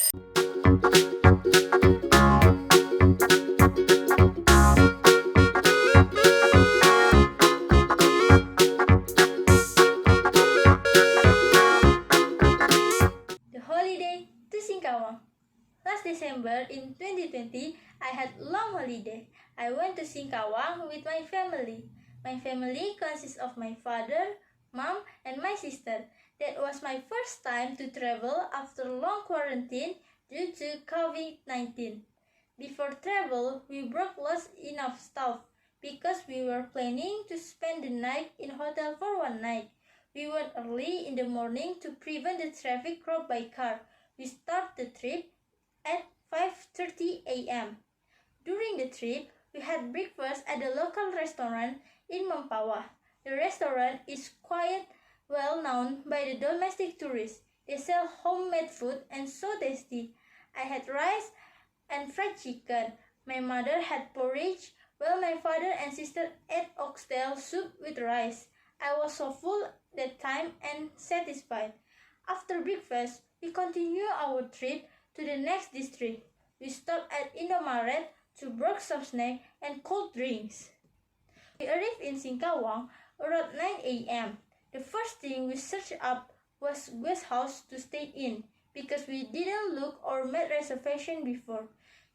The holiday to Singkawang. Last December in 2020, I had a long holiday. I went to Singkawang with my family. My family consists of my father, mom, and my sister. That was my first time to travel after long quarantine due to COVID-19. Before travel, we brought lots enough stuff because we were planning to spend the night in hotel for one night. We went early in the morning to prevent the traffic crowd by car. We start the trip at 5:30 a.m. During the trip, we had breakfast at a local restaurant in Mempawah. The restaurant is quite well known by the domestic tourists. They sell homemade food and so tasty. I had rice and fried chicken. My mother had porridge, while my father and sister ate oxtail soup with rice. I was so full that time and satisfied. After breakfast, we continue our trip to the next district. We stopped at Indomaret to borrow some snacks and cold drinks. We arrived in Singkawang around 9 a.m. The first thing we searched up was guest house to stay in because we didn't look or made reservation before.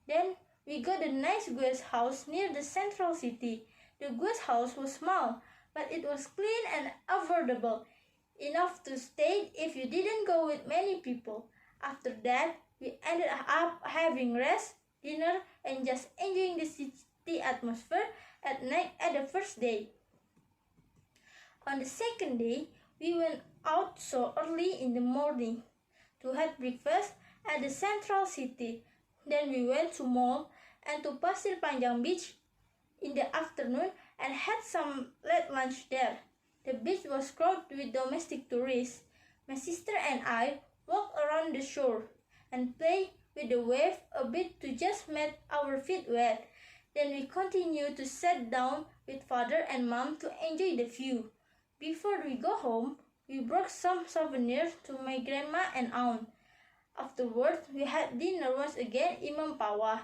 Then we got a nice guest house near the central city. The guest house was small, but it was clean and affordable, enough to stay if you didn't go with many people. After that, we ended up having rest, dinner, and just enjoying the city atmosphere at night at the first day. On the second day, we went out so early in the morning to have breakfast at the central city. Then we went to mall and to Pasir Panjang Beach in the afternoon and had some late lunch there. The beach was crowded with domestic tourists. My sister and I walked around the shore and played with the wave a bit to just make our feet wet. Then we continued to sit down with father and mom to enjoy the view. Before we go home, we brought some souvenirs to my grandma and aunt. Afterwards, we had dinner once again in Mempawah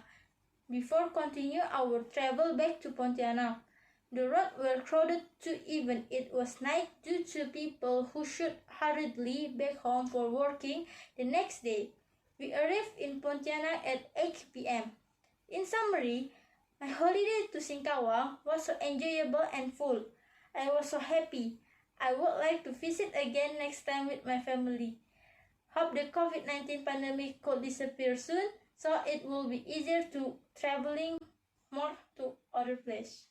before continue our travel back to Pontianak. The roads were crowded too even it was night due to people who should hurriedly back home for working the next day. We arrived in Pontianak at 8 p.m. In summary, my holiday to Singkawang was so enjoyable and full. I was so happy. I would like to visit again next time with my family. Hope the COVID-19 pandemic could disappear soon so it will be easier to traveling more to other places.